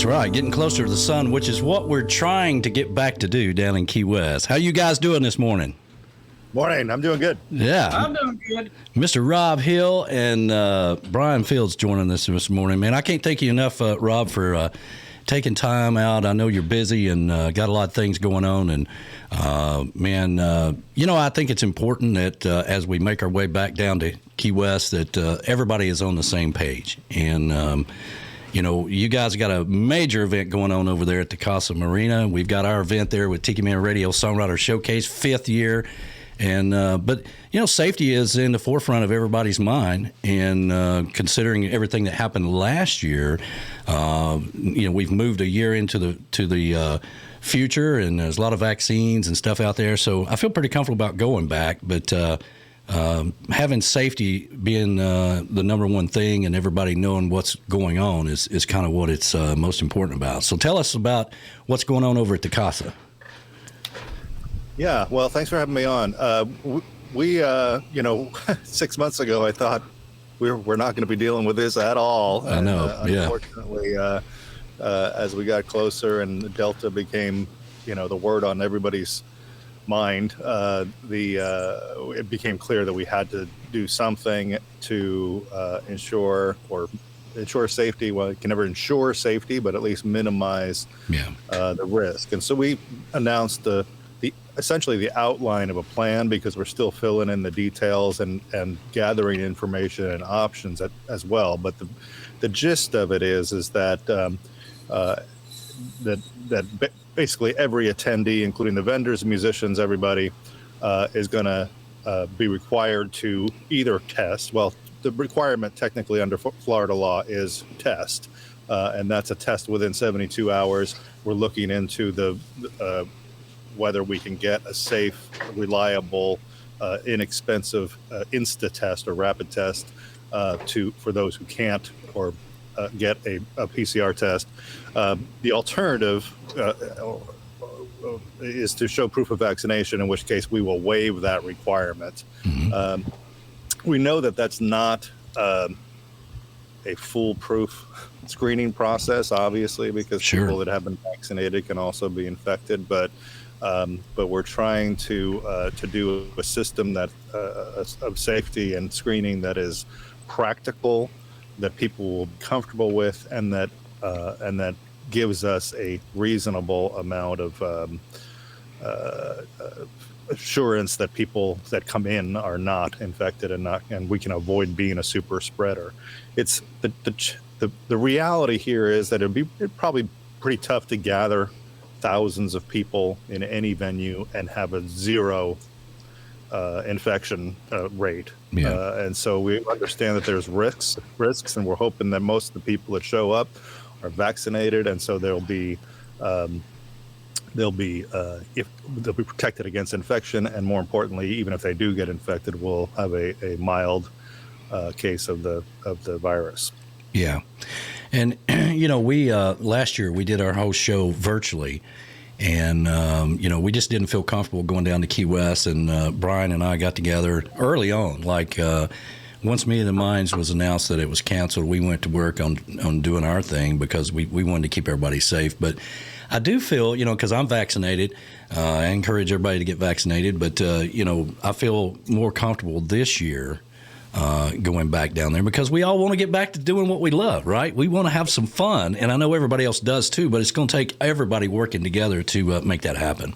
That's right, getting closer to the sun, which is what we're trying to get back to do down in Key West. How you guys doing this morning? Morning, I'm doing good. Yeah. I'm doing good. Mr. Rob Hill and Brian Fields joining us this morning. Man, I can't thank you enough, Rob, for taking time out. I know you're busy and got a lot of things going on. And, I think it's important that as we make our way back down to Key West that everybody is on the same page. And, you guys got a major event going on over there at the Casa Marina. We've got our event there with Tiki Man Radio Songwriter Showcase, 5th year. And but safety is in the forefront of everybody's mind, and considering everything that happened last year, we've moved a year into the future, and there's a lot of vaccines and stuff out there. So I feel pretty comfortable about going back, but having safety being the number one thing, and everybody knowing what's going on is kind of what it's most important about. So tell us about what's going on over at the Casa. Yeah, well, thanks for having me on. We 6 months ago, I thought we're not going to be dealing with this at all. I know, unfortunately, as we got closer and Delta became, the word on everybody's mind, it became clear that we had to do something to ensure safety. Well, you can never ensure safety, but at least minimize the risk. And so we announced essentially the outline of a plan, because we're still filling in the details and gathering information and options as well. But the gist of it is that that basically every attendee, including the vendors, musicians, everybody, is going to be required to either test. Well, the requirement technically under Florida law is test, and that's a test within 72 hours. We're looking into whether we can get a safe, reliable, inexpensive Insta test or rapid test for those who can't or get a PCR test. The alternative is to show proof of vaccination, in which case we will waive that requirement. Mm-hmm. We know that that's not a foolproof screening process, obviously, because people that have been vaccinated can also be infected, but we're trying to do a system of safety and screening that is practical, that people will be comfortable with, and that gives us a reasonable amount of assurance that people that come in are not infected and we can avoid being a super spreader. It's the reality here is that it'd probably pretty tough to gather thousands of people in any venue and have a zero infection rate. And so we understand that there's risks, and we're hoping that most of the people that show up are vaccinated, and so they'll be protected against infection, and more importantly, even if they do get infected, we'll have a mild case of the virus. Yeah. And, we last year we did our whole show virtually, and, we just didn't feel comfortable going down to Key West, and Brian and I got together early on. Once Meeting the Minds was announced that it was canceled, we went to work on doing our thing because we wanted to keep everybody safe. But I do feel, because I'm vaccinated, I encourage everybody to get vaccinated, but, I feel more comfortable this year going back down there, because we all want to get back to doing what we love, right? We want to have some fun, and I know everybody else does too, but it's going to take everybody working together to make that happen.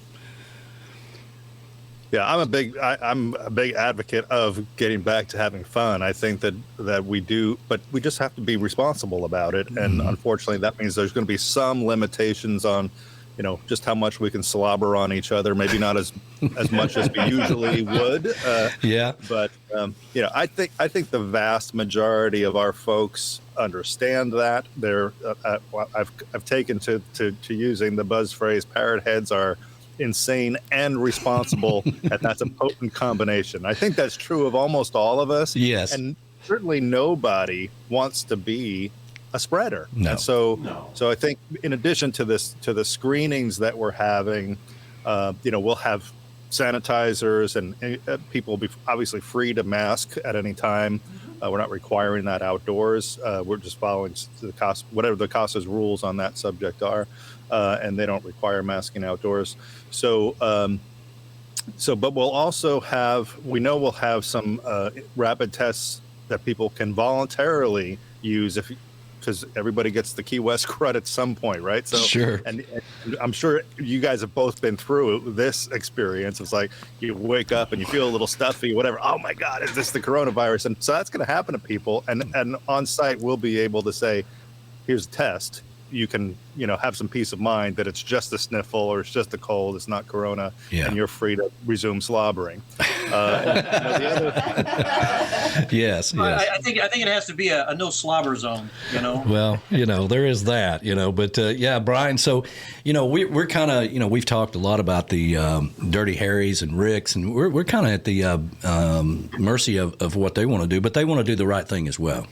Yeah, I'm a big advocate of getting back to having fun. I think that we do, but we just have to be responsible about it. And unfortunately, that means there's going to be some limitations on, just how much we can slobber on each other. Maybe not as much as we usually would. But I think the vast majority of our folks understand that. I've taken to using the buzz phrase, parrot heads are insane and responsible, and that's a potent combination. I think that's true of almost all of us. Yes. And certainly nobody wants to be a spreader. No. And so I think in addition to the screenings that we're having, we'll have sanitizers, and people will be obviously free to mask at any time. We're not requiring that outdoors. We're just following the CASA, whatever the CASA's rules on that subject are, and they don't require masking outdoors. So, but we'll also we'll have some rapid tests that people can voluntarily use because everybody gets the Key West crud at some point, right? So sure. And I'm sure you guys have both been through this experience. It's like you wake up and you feel a little stuffy, whatever. Oh my God, is this the coronavirus? And so that's going to happen to people. And on site, we'll be able to say, here's a test. You can, have some peace of mind that it's just a sniffle or it's just a cold. It's not corona, and you're free to resume slobbering. Yes. I think it has to be a no slobber zone. Well, there is that. But Brian. So, we're kind of, we've talked a lot about the Dirty Harrys and Ricks, and we're kind of at the mercy of what they want to do, but they want to do the right thing as well.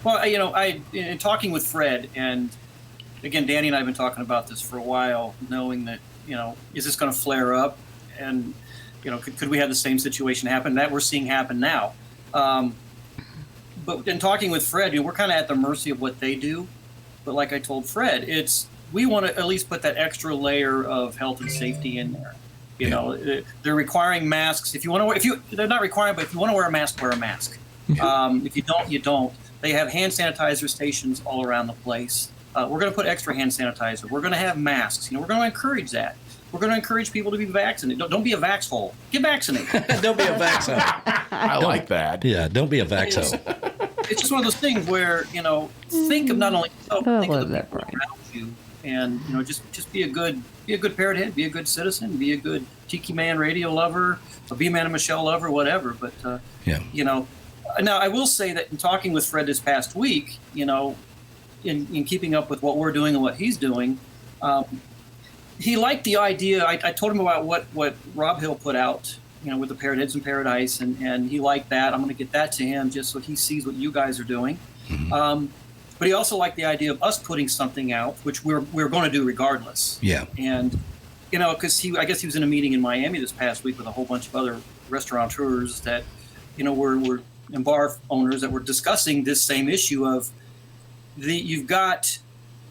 Well, in talking with Fred, and again, Danny and I have been talking about this for a while, knowing that, is this going to flare up? And, could we have the same situation happen that we're seeing happen now? But in talking with Fred, we're kind of at the mercy of what they do. But like I told Fred, we want to at least put that extra layer of health and safety in there. They're requiring masks. They're not requiring, but if you want to wear a mask, wear a mask. If you don't, you don't. They have hand sanitizer stations all around the place. We're going to put extra hand sanitizer. We're going to have masks. We're going to encourage that. We're going to encourage people to be vaccinated. Don't be a vax hole. Get vaccinated. Don't be a vax hole. I like that. Yeah, don't be a vax hole. It's just one of those things where, think of not only yourself, think of the people around you, and just be a good parrot head, be a good citizen, be a good Tiki Man Radio lover, a B-Man and Michelle lover, whatever. But now, I will say that in talking with Fred this past week, in keeping up with what we're doing and what he's doing, he liked the idea. I told him about what Rob Hill put out, with the Parrot Heads in Paradise, and he liked that. I'm going to get that to him just so he sees what you guys are doing. Mm-hmm. But he also liked the idea of us putting something out, which we're going to do regardless. Yeah. And, because I guess he was in a meeting in Miami this past week with a whole bunch of other restaurateurs that, were and bar owners that were discussing this same issue of you've got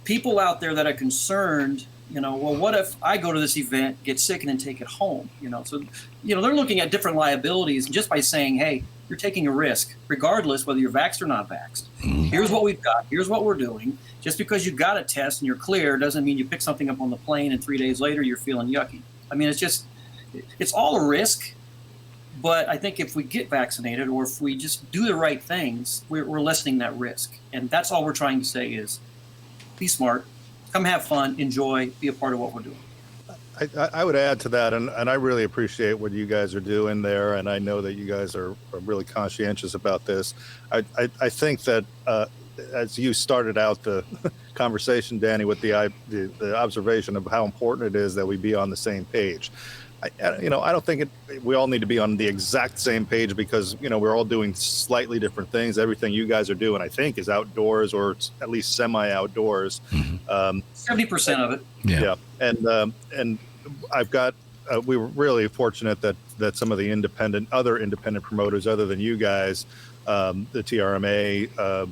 people out there that are concerned, well, what if I go to this event, get sick, and then take it home? So, they're looking at different liabilities, and just by saying, hey, you're taking a risk, regardless whether you're vaxxed or not vaxxed. Mm-hmm. Here's what we've got. Here's what we're doing. Just because you got a test and you're clear doesn't mean you pick something up on the plane and 3 days later you're feeling yucky. I mean, it's all a risk. But I think if we get vaccinated or if we just do the right things, we're lessening that risk. And that's all we're trying to say is be smart, come have fun, enjoy, be a part of what we're doing. I would add to that, and I really appreciate what you guys are doing there, and I know that you guys are really conscientious about this. I think that as you started out the conversation, Danny, with the observation of how important it is that we be on the same page. I don't think we all need to be on the exact same page because, we're all doing slightly different things. Everything you guys are doing, I think, is outdoors or it's at least semi-outdoors. 70% of it. Yeah. And I've got, we were really fortunate that some of the other independent promoters other than you guys, the TRMA,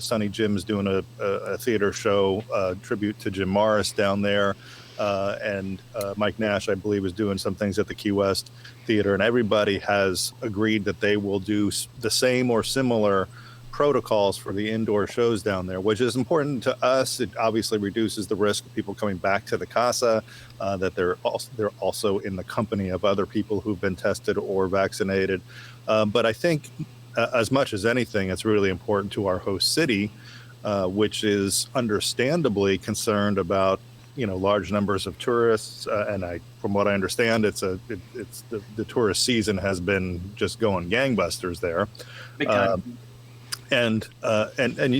Sonny Jim's doing a theater show, tribute to Jim Morris down there. And Mike Nash, I believe, is doing some things at the Key West Theater, and everybody has agreed that they will do the same or similar protocols for the indoor shows down there, which is important to us. It obviously reduces the risk of people coming back to the CASA, that they're also in the company of other people who've been tested or vaccinated. But I think as much as anything, it's really important to our host city, which is understandably concerned about large numbers of tourists, and from what I understand, it's the tourist season has been just going gangbusters there, and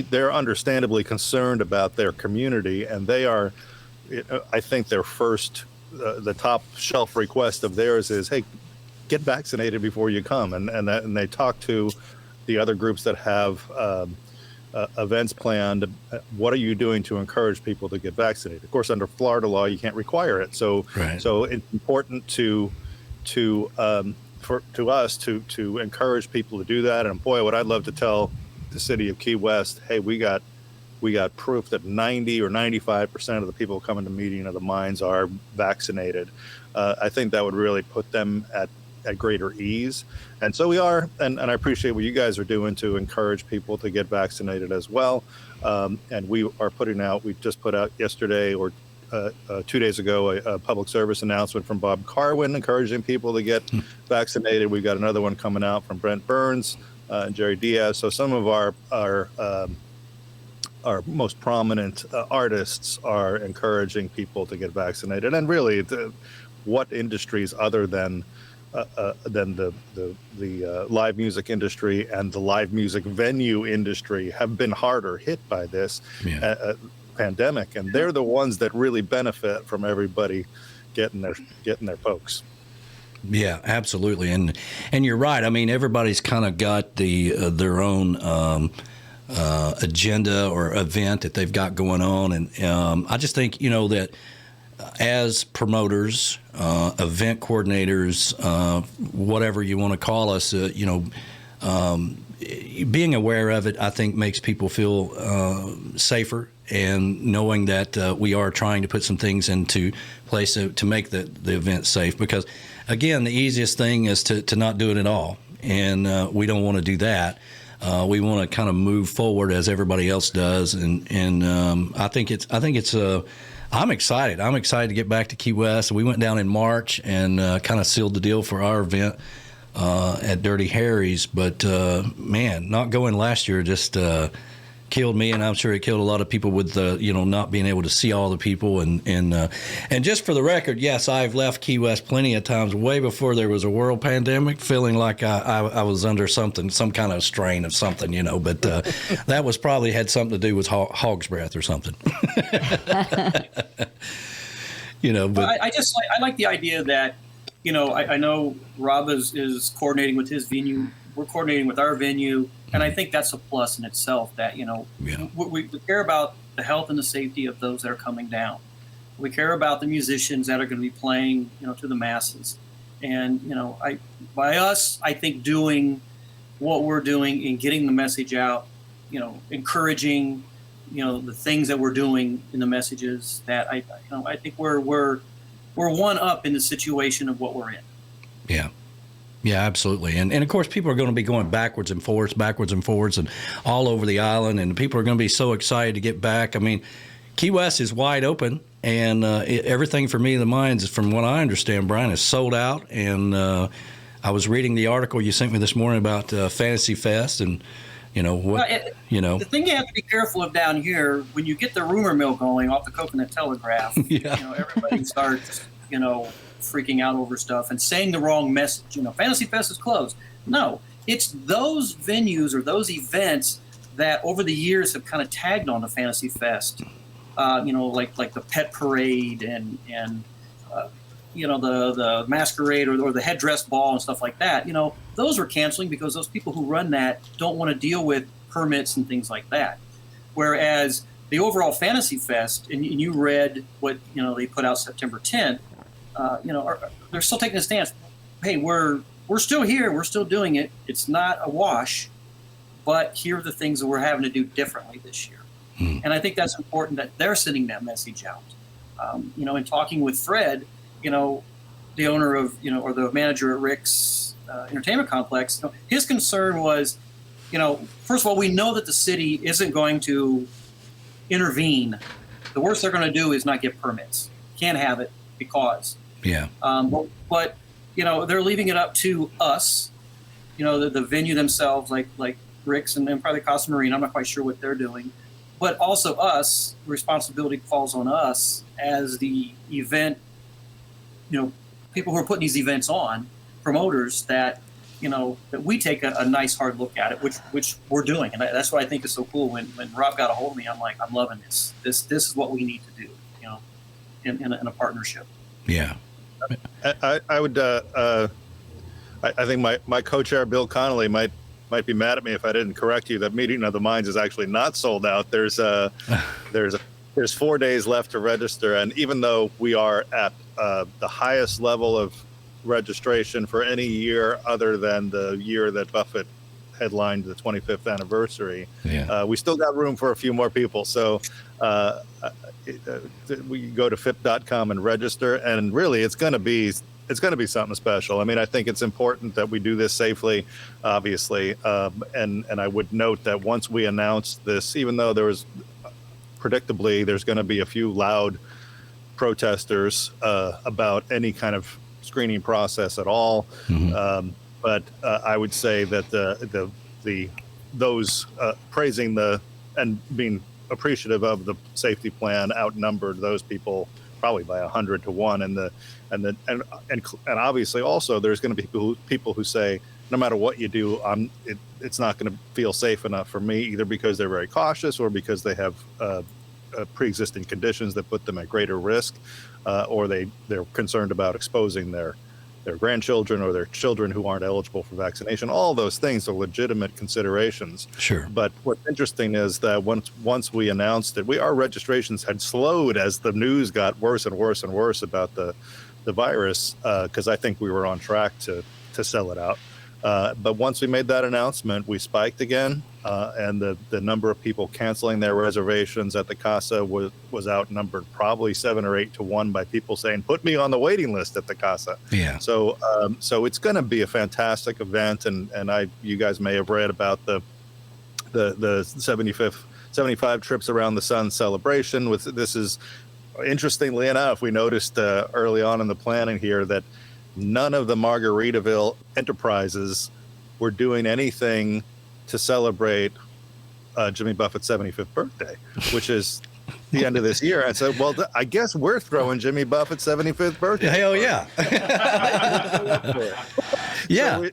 they're understandably concerned about their community, and they are, I think their first, the top shelf request of theirs is, hey, get vaccinated before you come, and they talk to the other groups that have events planned. What are you doing to encourage people to get vaccinated? Of course, under Florida law, you can't require it. So it's important to to us to encourage people to do that. And boy, would I love to tell the city of Key West, hey, we got proof that 90 or 95% of the people coming to Meeting of the Minds are vaccinated. I think that would really put them at greater ease. And so we are, and I appreciate what you guys are doing to encourage people to get vaccinated as well. And we just put out yesterday or 2 days ago a public service announcement from Bob Carwin encouraging people to get vaccinated. We've got another one coming out from Brent Burns and Jerry Diaz. So some of our most prominent artists are encouraging people to get vaccinated. And really, what industries other than the live music industry and the live music venue industry have been harder hit by this pandemic, and they're the ones that really benefit from everybody getting their folks. Yeah, absolutely, and you're right. I mean, everybody's kind of got their own agenda or event that they've got going on, and I just think that as promoters, event coordinators, whatever you want to call us, being aware of it, I think makes people feel safer, and knowing that we are trying to put some things into place to make the event safe. Because, again, the easiest thing is to not do it at all, and we don't want to do that. We want to kind of move forward as everybody else does, and I think it's I'm excited. I'm excited to get back to Key West. We went down in March and kind of sealed the deal for our event at Dirty Harry's. But, man, not going last year just killed me, and I'm sure it killed a lot of people with not being able to see all the people. And just for the record, yes, I've left Key West plenty of times way before there was a world pandemic, feeling like I was under some kind of strain of something, but that was probably had something to do with hog's breath or something. But I like the idea that, I know Rob is coordinating with his venue. We're coordinating with our venue. And I think that's a plus in itself that, we care about the health and the safety of those that are coming down. We care about the musicians that are going to be playing, to the masses. And, I think doing what we're doing and getting the message out, encouraging, the things that we're doing in the messages that I think we're one up in the situation of what we're in. Yeah. Yeah, absolutely. And of course, people are going to be going backwards and forwards, and all over the island. And people are going to be so excited to get back. I mean, Key West is wide open, and everything for Me, the Minds, from what I understand, Brian, is sold out. And I was reading the article you sent me this morning about Fantasy Fest, and the thing you have to be careful of down here, when you get the rumor mill going off the Coconut Telegraph, everybody starts, freaking out over stuff and saying the wrong message. Fantasy Fest is closed. No, it's those venues or those events that over the years have kind of tagged on to Fantasy Fest. Like the Pet Parade and the Masquerade or the Headdress Ball and stuff like that. Those are canceling because those people who run that don't want to deal with permits and things like that. Whereas the overall Fantasy Fest, and you read what they put out September 10th. They're still taking a stance. Hey, we're still here. We're still doing it. It's not a wash, but here are the things that we're having to do differently this year. And I think that's important that they're sending that message out. In talking with Fred, the owner of, or the manager at Rick's Entertainment Complex, his concern was, first of all, we know that the city isn't going to intervene. The worst they're going to do is not get permits. Can't have it because. Yeah. But they're leaving it up to us, the venue themselves, like Rick's and probably Casa Marina. I'm not quite sure what they're doing, but also us. Responsibility falls on us as the event, people who are putting these events on, promoters, that that we take a nice hard look at it, which we're doing, and that's what I think is so cool. When Rob got a hold of me, I'm like, I'm loving this. This is what we need to do, in a partnership. Yeah. I would. I think my co-chair Bill Connolly might be mad at me if I didn't correct you that Meeting of the Minds is actually not sold out. There's 4 days left to register, and even though we are at the highest level of registration for any year other than the year that Buffett headlined the 25th anniversary. We still got room for a few more people. So we go to FIP.com and register, and really it's going to be something special. I mean, I think it's important that we do this safely, obviously. And I would note that once we announce this, even though there's going to be a few loud protesters about any kind of screening process at all. But I would say that those praising and being appreciative of the safety plan outnumbered those people probably by 100 to 1. And obviously also there's going to be people who say, no matter what you do, it's not going to feel safe enough for me, either because they're very cautious or because they have pre-existing conditions that put them at greater risk, or they're concerned about exposing their grandchildren or their children who aren't eligible for vaccination. All those things are legitimate considerations. Sure. But what's interesting is that once we announced it, our registrations had slowed as the news got worse and worse and worse about the virus, because I think we were on track to sell it out. But once we made that announcement, we spiked again, and the number of people canceling their reservations at the Casa was outnumbered probably 7 or 8 to 1 by people saying, "Put me on the waiting list at the Casa." Yeah. So it's going to be a fantastic event, and you guys may have read about the 75 trips around the sun celebration. This is, interestingly enough, we noticed early on in the planning here that none of the Margaritaville enterprises were doing anything to celebrate Jimmy Buffett's 75th birthday, which is the end of this year. And so, well, I guess we're throwing Jimmy Buffett's 75th birthday. Hell yeah. Yeah.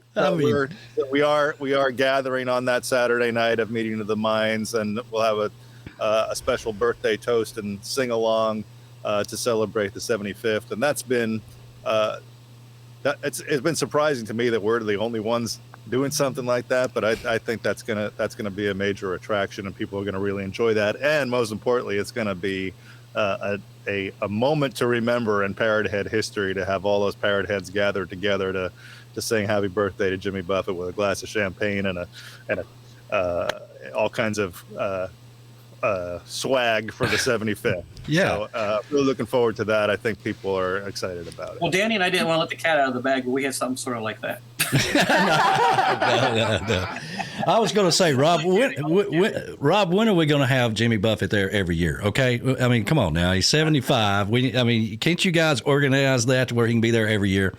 We are gathering on that Saturday night of Meeting of the Minds, and we'll have a special birthday toast and sing along to celebrate the 75th. And that's been it's been surprising to me that we're the only ones doing something like that, but I think that's gonna be a major attraction, and people are gonna really enjoy that. And most importantly, it's gonna be a moment to remember in Parrot Head history, to have all those Parrot Heads gathered together to sing happy birthday to Jimmy Buffett with a glass of champagne and all kinds of swag for the 75th. Yeah. So really looking forward to that. I think people are excited about it. Well, Danny and I didn't want to let the cat out of the bag, but we had something sort of like that. No. I was going to say, Rob, when are we going to have Jimmy Buffett there every year? Okay. I mean, come on now. He's 75. Can't you guys organize that to where he can be there every year?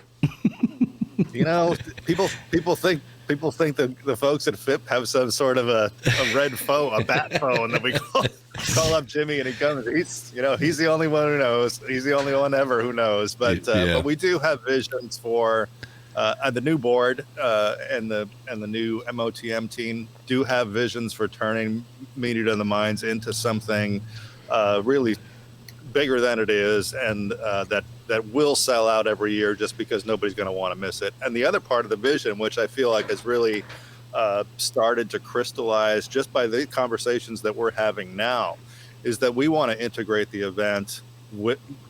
People think that the folks at FIP have some sort of a red phone, a bat phone that we call up Jimmy and he comes. He's the only one who knows. He's the only one ever who knows. But we do have visions for the new board and the new MOTM team do have visions for turning Meeting of the Minds into something really bigger than it is, and that will sell out every year just because nobody's going to want to miss it. And the other part of the vision, which I feel like has really started to crystallize just by the conversations that we're having now, is that we want to integrate the event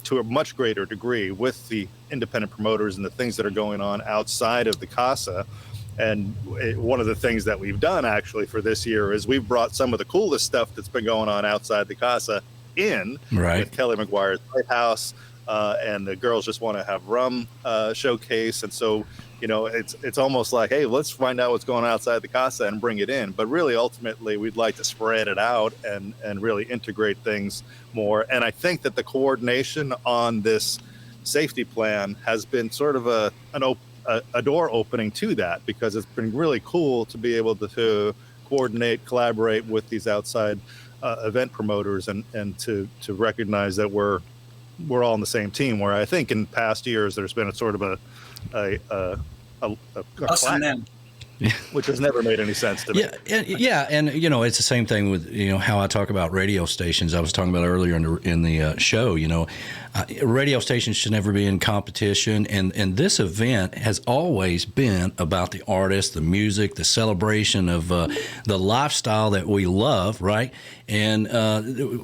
to a much greater degree with the independent promoters and the things that are going on outside of the Casa. And one of the things that we've done actually for this year is we've brought some of the coolest stuff that's been going on outside the Casa in, right, with Kelly McGuire's Lighthouse, and the Girls Just Want to Have Rum showcase. And so, it's almost like, hey, let's find out what's going on outside the Casa and bring it in. But really, ultimately, we'd like to spread it out and really integrate things more. And I think that the coordination on this safety plan has been sort of a door opening to that, because it's been really cool to be able to coordinate, collaborate with these outside event promoters and to recognize that we're all on the same team, where I think in past years there's been a sort of a us and them. which has never made any sense to me. Yeah, and it's the same thing with how I talk about radio stations. I was talking about earlier in the show. Radio stations should never be in competition, and this event has always been about the artist, the music, the celebration of the lifestyle that we love, right? And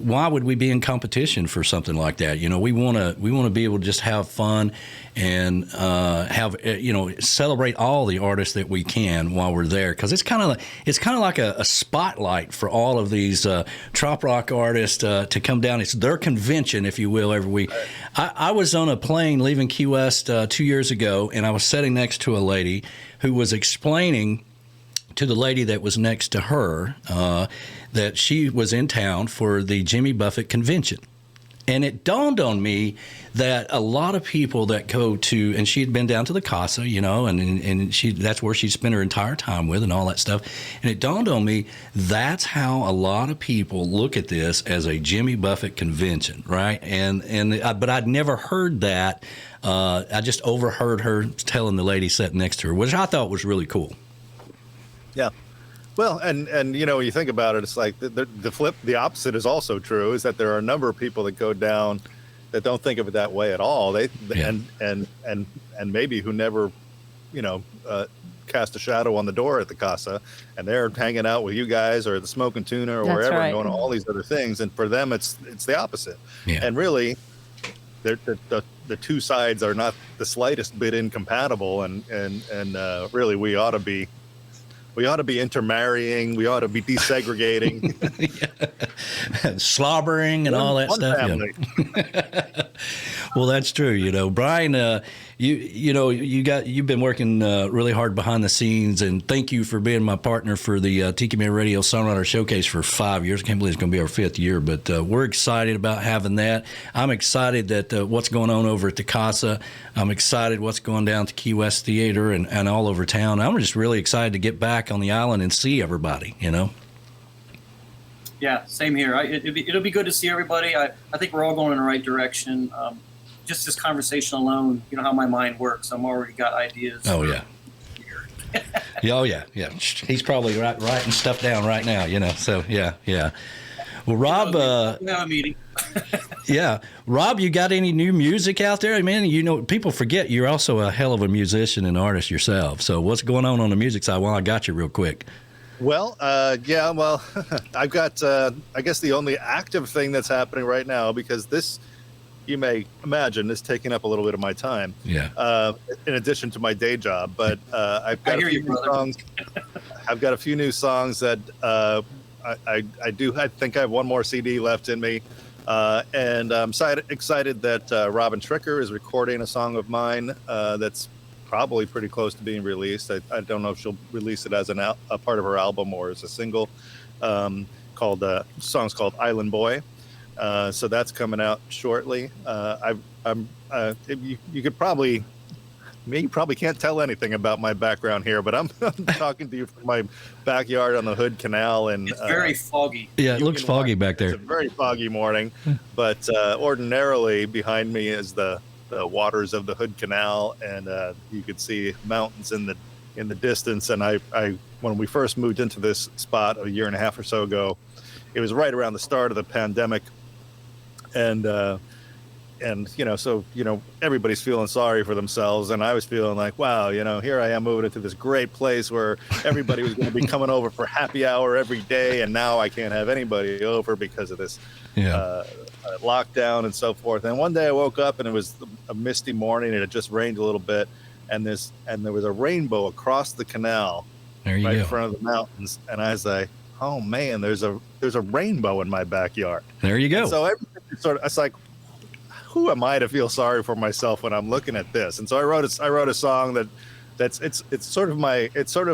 why would we be in competition for something like that? We want to be able to just have fun and have celebrate all the artists that we can while we're there, because it's kind of like a spotlight for all of these trop rock artists to come down. It's their convention, if you will, every week. I was on a plane leaving Key West 2 years ago, and I was sitting next to a lady who was explaining to the lady that was next to her that she was in town for the Jimmy Buffett convention. And it dawned on me that a lot of people that go to, and she had been down to the Casa, and that's where she spent her entire time with and all that stuff. And it dawned on me that's how a lot of people look at this as a Jimmy Buffett convention, right? But I'd never heard that. I just overheard her telling the lady sitting next to her, which I thought was really cool. Yeah. Well, and when you think about it, it's like the opposite is also true, is that there are a number of people that go down that don't think of it that way at all. And maybe who never, cast a shadow on the door at the Casa, and they're hanging out with you guys or the Smoking Tuna or wherever, and going to all these other things. And for them, it's the opposite. Yeah. And really, the two sides are not the slightest bit incompatible. And really, we ought to be intermarrying. We ought to be desegregating, slobbering, and all that stuff. Well, that's true. Brian, you've been working really hard behind the scenes, and thank you for being my partner for the Tiki Man Radio Songwriter Showcase for 5 years. I can't believe it's going to be our 5th year, but we're excited about having that. I'm excited that what's going on over at the Casa. I'm excited what's going down to Key West Theater and all over town. I'm just really excited to get back on the island and see everybody. Yeah, same here. It'll be good to see everybody. I think we're all going in the right direction. Just this conversation alone, how my mind works. I'm already got ideas. Oh, yeah. Oh, yeah. He's probably writing stuff down right now, So, yeah. Well, Rob, we have a meeting. Yeah. Rob, you got any new music out there? I mean, people forget you're also a hell of a musician and artist yourself. So what's going on the music side? Well, I got you real quick. Well, I've got, I guess, the only active thing that's happening right now, because this, you may imagine, is taking up a little bit of my time. Yeah. In addition to my day job, but I've got a few new songs. I've got a few new songs that I do. I think I have one more CD left in me, and I'm excited that Robin Tricker is recording a song of mine that's probably pretty close to being released. I don't know if she'll release it as a part of her album or as a single. Song's called Island Boy. So that's coming out shortly. You could probably, you probably can't tell anything about my background here, but I'm talking to you from my backyard on the Hood Canal, and it's very foggy. Yeah, it looks foggy back there. It's a very foggy morning, but ordinarily behind me is the waters of the Hood Canal, and you could see mountains in the distance. And I when we first moved into this spot a year and a half or so ago, it was right around the start of the pandemic. And so everybody's feeling sorry for themselves, and I was feeling like, wow, here I am moving into this great place where everybody was going to be coming over for happy hour every day, and now I can't have anybody over because of this lockdown and so forth. And one day I woke up and it was a misty morning, and it just rained a little bit, and there was a rainbow across the canal right in front of the mountains, and I was like, oh man, there's a rainbow in my backyard. There you go. And so everything it's like, who am I to feel sorry for myself when I'm looking at this? And so I wrote a song it's sort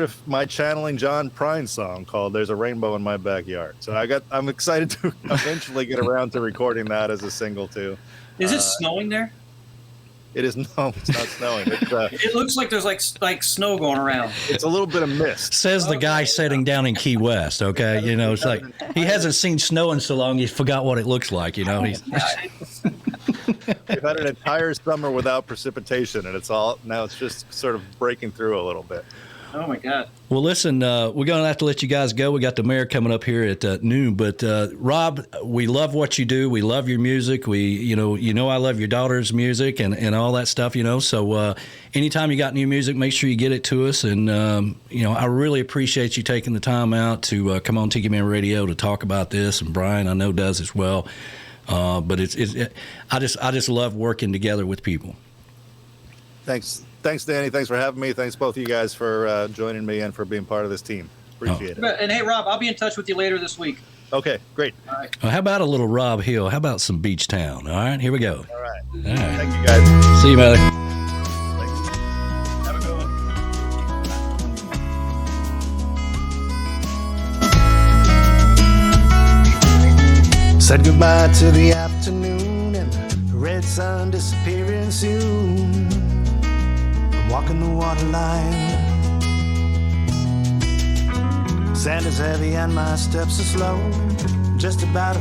of my channeling John Prine song called "There's a Rainbow in My Backyard." So I'm excited to eventually get around to recording that as a single too. Is it snowing there? It is it's not snowing. It looks like there's like snow going around. It's a little bit of mist. Says the guy sitting down in Key West. Okay, it's like he hasn't seen snow in so long he forgot what it looks like. we've had an entire summer without precipitation, and now it's just sort of breaking through a little bit. Oh my God. Well, listen, we're going to have to let you guys go. We got the mayor coming up here at noon. But Rob, we love what you do. We love your music. I love your daughter's music and all that stuff. So anytime you got new music, make sure you get it to us. And I really appreciate you taking the time out to come on Tiki Man Radio to talk about this. And Brian, I know, does as well. But I just love working together with people. Thanks, Danny. Thanks for having me. Thanks, both of you guys, for joining me and for being part of this team. Appreciate it. And hey, Rob, I'll be in touch with you later this week. Okay, great. All right. Well, how about a little Rob Hill? How about some Beach Town? All right, here we go. All right. All right. Thank you, guys. See you, brother. Thanks. Have a good one. Said goodbye to the afternoon and the red sun disappearing soon. I'm walking the waterline. Sand is heavy and my steps are slow. Just about